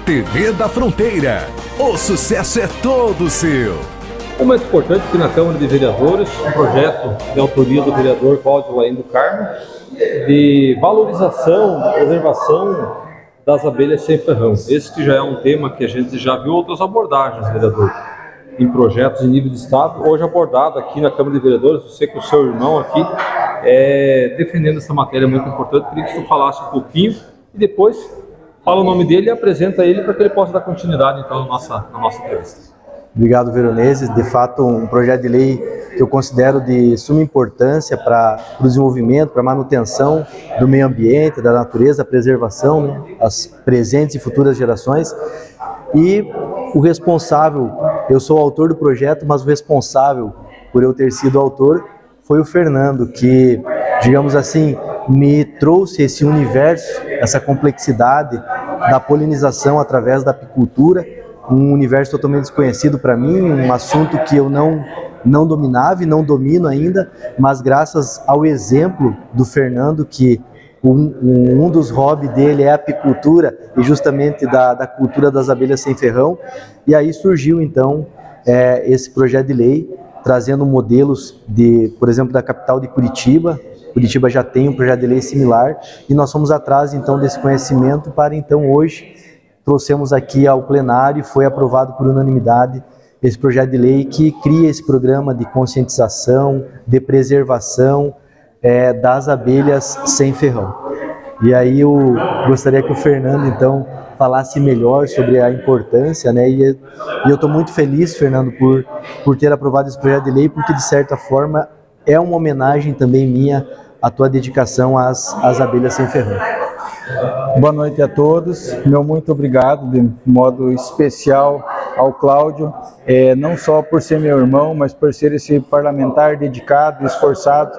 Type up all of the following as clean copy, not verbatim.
TV da Fronteira. O sucesso é todo seu. Um momento importante aqui na Câmara de Vereadores, um projeto de autoria do vereador Cláudio Laim do Carmo, de valorização, de preservação das abelhas sem ferrão. Esse que já é um tema que a gente já viu outras abordagens, vereador, em projetos em nível de estado, hoje abordado aqui na Câmara de Vereadores. Eu sei que o seu irmão aqui defendendo essa matéria muito importante. Queria que você falasse um pouquinho e depois fala o nome dele e apresenta ele para que ele possa dar continuidade então na nossa entrevista. Obrigado, Veronese. De fato, um projeto de lei que eu considero de suma importância para o desenvolvimento, para a manutenção do meio ambiente, da natureza, a preservação, né, as presentes e futuras gerações. E o responsável, eu sou o autor do projeto, mas o responsável por eu ter sido autor foi o Fernando, que, digamos assim, me trouxe esse universo, essa complexidade da polinização através da apicultura, um universo totalmente desconhecido para mim, um assunto que eu não dominava e não domino ainda, mas graças ao exemplo do Fernando, que um dos hobbies dele é a apicultura e justamente da cultura das abelhas sem ferrão, e aí surgiu então esse projeto de lei, trazendo modelos, por exemplo, da capital de Curitiba. Curitiba já tem um projeto de lei similar, e nós fomos atrás então desse conhecimento para então hoje trouxemos aqui ao plenário e foi aprovado por unanimidade esse projeto de lei que cria esse programa de conscientização, de preservação das abelhas sem ferrão. E aí eu gostaria que o Fernando então falasse melhor sobre a importância, né? E eu estou muito feliz, Fernando, por ter aprovado esse projeto de lei, porque de certa forma é uma homenagem também minha à tua dedicação às abelhas sem ferrão. Boa noite a todos, meu muito obrigado de modo especial ao Cláudio, não só por ser meu irmão, mas por ser esse parlamentar dedicado, esforçado,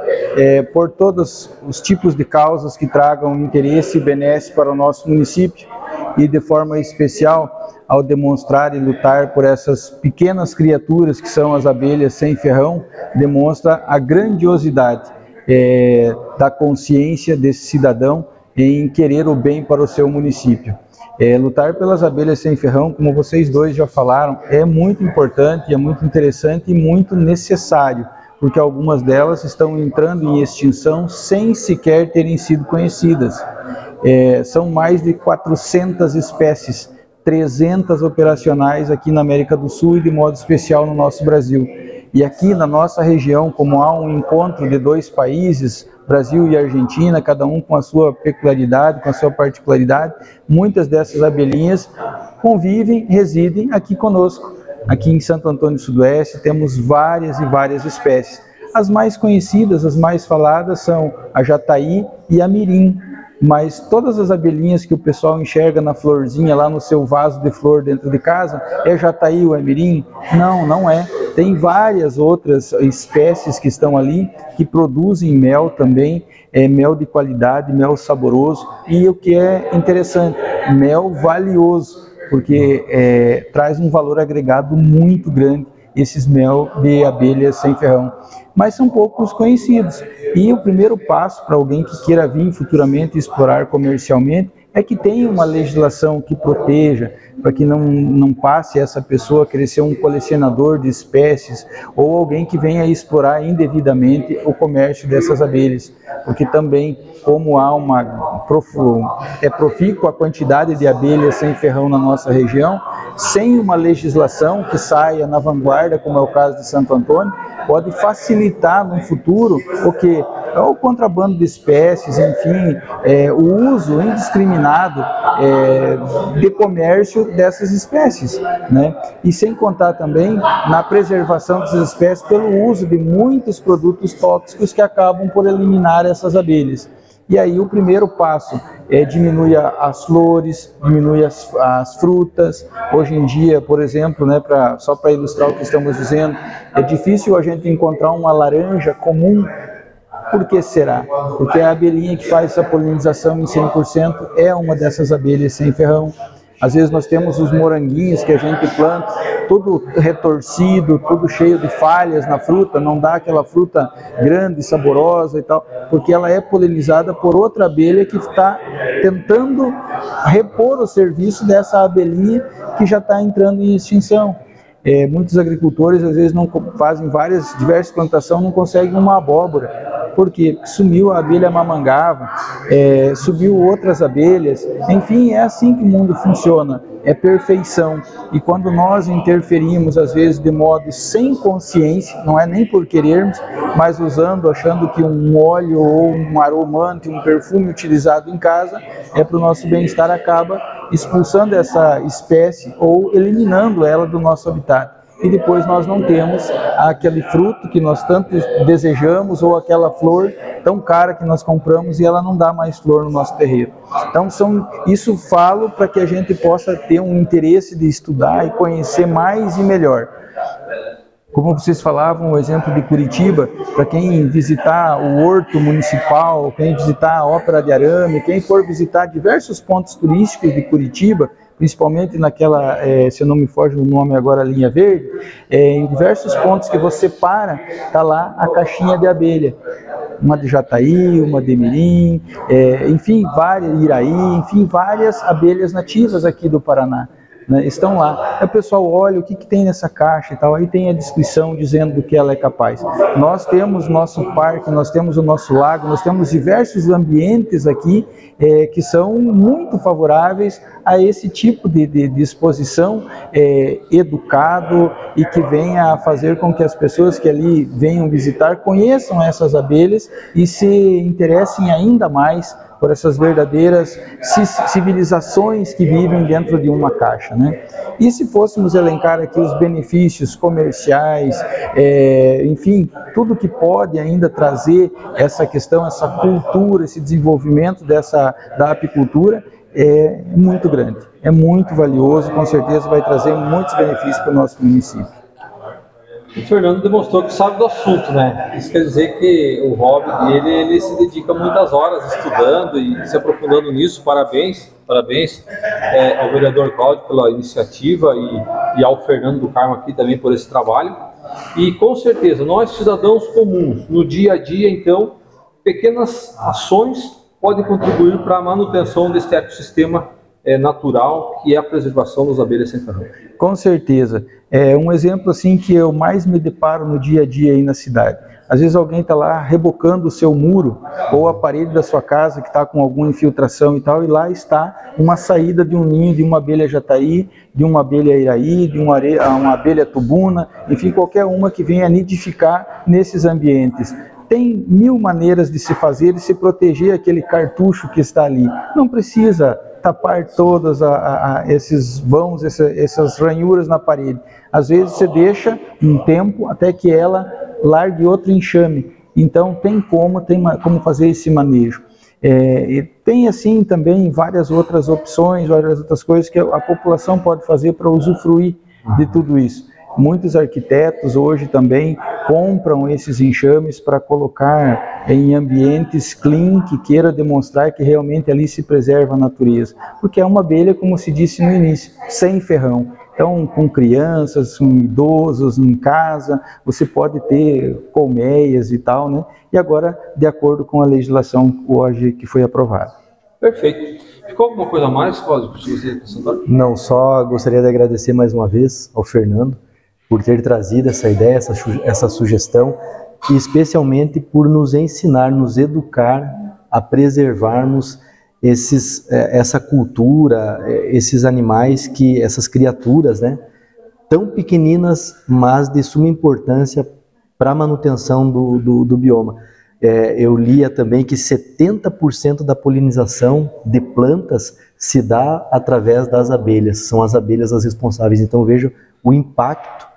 por todos os tipos de causas que tragam interesse e benesse para o nosso município, e de forma especial ao demonstrar e lutar por essas pequenas criaturas que são as abelhas sem ferrão, demonstra a grandiosidade da consciência desse cidadão em querer o bem para o seu município. Lutar pelas abelhas sem ferrão, como vocês dois já falaram, é muito importante, é muito interessante e muito necessário, porque algumas delas estão entrando em extinção sem sequer terem sido conhecidas. São mais de 400 espécies, 300 operacionais aqui na América do Sul e de modo especial no nosso Brasil. E aqui na nossa região, como há um encontro de dois países, Brasil e Argentina, cada um com a sua peculiaridade, com a sua particularidade, muitas dessas abelhinhas convivem, residem aqui conosco. Aqui em Santo Antônio do Sudoeste temos várias e várias espécies. As mais conhecidas, as mais faladas são a jataí e a mirim. Mas todas as abelhinhas que o pessoal enxerga na florzinha lá no seu vaso de flor dentro de casa, é jataí ou é mirim? Não, não é. Tem várias outras espécies que estão ali, que produzem mel também, mel de qualidade, mel saboroso, e o que é interessante, mel valioso, porque traz um valor agregado muito grande, esses mel de abelhas sem ferrão. Mas são poucos conhecidos. E o primeiro passo para alguém que queira vir futuramente explorar comercialmente é que tenha uma legislação que proteja, para que não passe essa pessoa a querer ser um colecionador de espécies ou alguém que venha explorar indevidamente o comércio dessas abelhas. Porque também, como há profícua a quantidade de abelhas sem ferrão na nossa região, sem uma legislação que saia na vanguarda, como é o caso de Santo Antônio, pode facilitar no futuro o contrabando de espécies, enfim, o uso indiscriminado de comércio dessas espécies, né? E sem contar também na preservação dessas espécies pelo uso de muitos produtos tóxicos que acabam por eliminar essas abelhas. E aí o primeiro passo diminui as flores, diminui as frutas. Hoje em dia, por exemplo, né, só para ilustrar o que estamos dizendo, é difícil a gente encontrar uma laranja comum. Por que será? Porque a abelhinha que faz essa polinização em 100% é uma dessas abelhas sem ferrão. Às vezes nós temos os moranguinhos que a gente planta, tudo retorcido, tudo cheio de falhas na fruta, não dá aquela fruta grande, saborosa e tal, porque ela é polinizada por outra abelha que está tentando repor o serviço dessa abelhinha que já está entrando em extinção. Muitos agricultores às vezes não fazem diversas plantações, não conseguem uma abóbora. Por quê? Porque sumiu a abelha mamangava, subiu outras abelhas, enfim, é assim que o mundo funciona, é perfeição. E quando nós interferimos, às vezes de modo sem consciência, não é nem por querermos, mas usando, achando que um óleo ou um aromante, um perfume utilizado em casa é para o nosso bem-estar, acaba expulsando essa espécie ou eliminando ela do nosso habitat. E depois nós não temos aquele fruto que nós tanto desejamos ou aquela flor tão cara que nós compramos e ela não dá mais flor no nosso terreiro. Então isso falo para que a gente possa ter um interesse de estudar e conhecer mais e melhor. Como vocês falavam, o exemplo de Curitiba, para quem visitar o Horto Municipal, quem visitar a Ópera de Arame, quem for visitar diversos pontos turísticos de Curitiba, principalmente naquela, se eu não me foge o nome agora, Linha Verde, em diversos pontos que você para, está lá a caixinha de abelha. Uma de Jataí, uma de Mirim, enfim, Iraí, enfim, várias abelhas nativas aqui do Paraná. Estão lá, aí o pessoal olha o que tem nessa caixa e tal, aí tem a descrição dizendo do que ela é capaz. Nós temos nosso parque, nós temos o nosso lago, nós temos diversos ambientes aqui que são muito favoráveis a esse tipo de exposição educado e que venha a fazer com que as pessoas que ali venham visitar conheçam essas abelhas e se interessem ainda mais por essas verdadeiras civilizações que vivem dentro de uma caixa, né? E se fôssemos elencar aqui os benefícios comerciais, enfim, tudo que pode ainda trazer essa questão, essa cultura, esse desenvolvimento da apicultura, é muito grande, é muito valioso, com certeza vai trazer muitos benefícios para o nosso município. O Fernando demonstrou que sabe do assunto, né? Isso quer dizer que o hobby dele, ele se dedica muitas horas estudando e se aprofundando nisso. Parabéns ao vereador Cláudio pela iniciativa e ao Fernando do Carmo aqui também por esse trabalho. E com certeza, nós cidadãos comuns, no dia a dia, então, pequenas ações podem contribuir para a manutenção desse ecossistema natural, que é a preservação das abelhas sem ferrão. Com certeza. Um exemplo assim que eu mais me deparo no dia a dia aí na cidade. Às vezes alguém está lá rebocando o seu muro ou a parede da sua casa que está com alguma infiltração e tal, e lá está uma saída de um ninho de uma abelha jataí, de uma abelha iraí, de uma abelha tubuna, enfim, qualquer uma que venha nidificar nesses ambientes. Tem mil maneiras de se fazer e se proteger aquele cartucho que está ali. Não precisa tapar todas esses vãos, essas ranhuras na parede. Às vezes você deixa um tempo até que ela largue outro enxame. Então tem como fazer esse manejo. E tem assim também várias outras opções, várias outras coisas que a população pode fazer para usufruir de tudo isso. Muitos arquitetos hoje também compram esses enxames para colocar em ambientes clean, que queira demonstrar que realmente ali se preserva a natureza. Porque é uma abelha, como se disse no início, sem ferrão. Então, com crianças, com idosos em casa, você pode ter colmeias e tal, né? E agora, de acordo com a legislação hoje que foi aprovada. Perfeito. Ficou alguma coisa a mais, Cláudio, que você acrescentar? Não, só gostaria de agradecer mais uma vez ao Fernando por ter trazido essa ideia, essa sugestão, e especialmente por nos ensinar, nos educar a preservarmos essa cultura, esses animais, essas criaturas, né, tão pequeninas, mas de suma importância para a manutenção do bioma. Eu lia também que 70% da polinização de plantas se dá através das abelhas, são as abelhas as responsáveis. Então vejo o impacto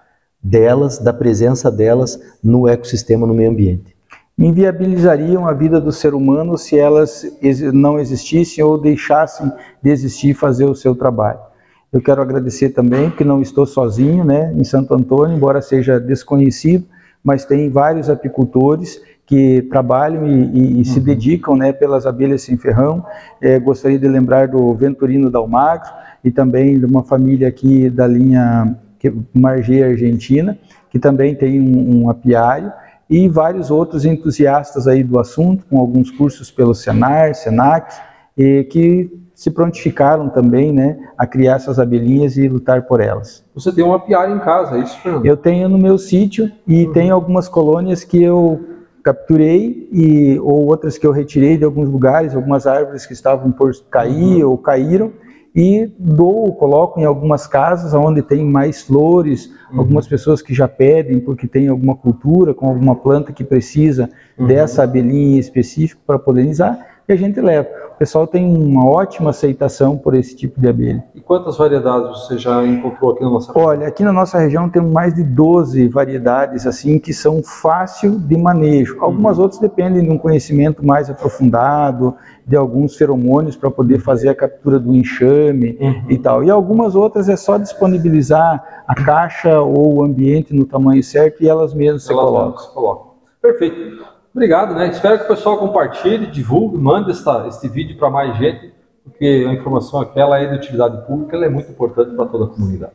delas, da presença delas no ecossistema, no meio ambiente. Inviabilizariam a vida do ser humano se elas não existissem ou deixassem de existir e fazer o seu trabalho. Eu quero agradecer também, porque não estou sozinho, né, em Santo Antônio, embora seja desconhecido, mas tem vários apicultores que trabalham e se dedicam, né, pelas abelhas sem ferrão. Gostaria de lembrar do Venturino Dalmagro e também de uma família aqui da linha Margê Argentina, que também tem um apiário, e vários outros entusiastas aí do assunto, com alguns cursos pelo Senar, Senac, que se prontificaram também, né, a criar essas abelhinhas e lutar por elas. Você tem um apiário em casa, é isso, Fernando? Eu tenho no meu sítio e tenho algumas colônias que eu capturei ou outras que eu retirei de alguns lugares, algumas árvores que estavam por cair ou caíram, e coloco em algumas casas onde tem mais flores, algumas pessoas que já pedem porque tem alguma cultura com alguma planta que precisa dessa abelhinha específica para polinizar, e a gente leva. O pessoal tem uma ótima aceitação por esse tipo de abelha. E quantas variedades você já encontrou aqui na nossa região? Olha, aqui na nossa região temos mais de 12 variedades assim que são fácil de manejo. Algumas outras dependem de um conhecimento mais aprofundado, de alguns feromônios para poder fazer a captura do enxame e tal. E algumas outras é só disponibilizar a caixa ou o ambiente no tamanho certo e elas mesmas se colocam. Perfeito. Obrigado, né? Espero que o pessoal compartilhe, divulgue, mande este vídeo para mais gente, porque a informação aqui ela é de utilidade pública, ela é muito importante para toda a comunidade.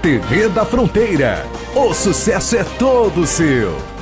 TV da Fronteira. O sucesso é todo seu.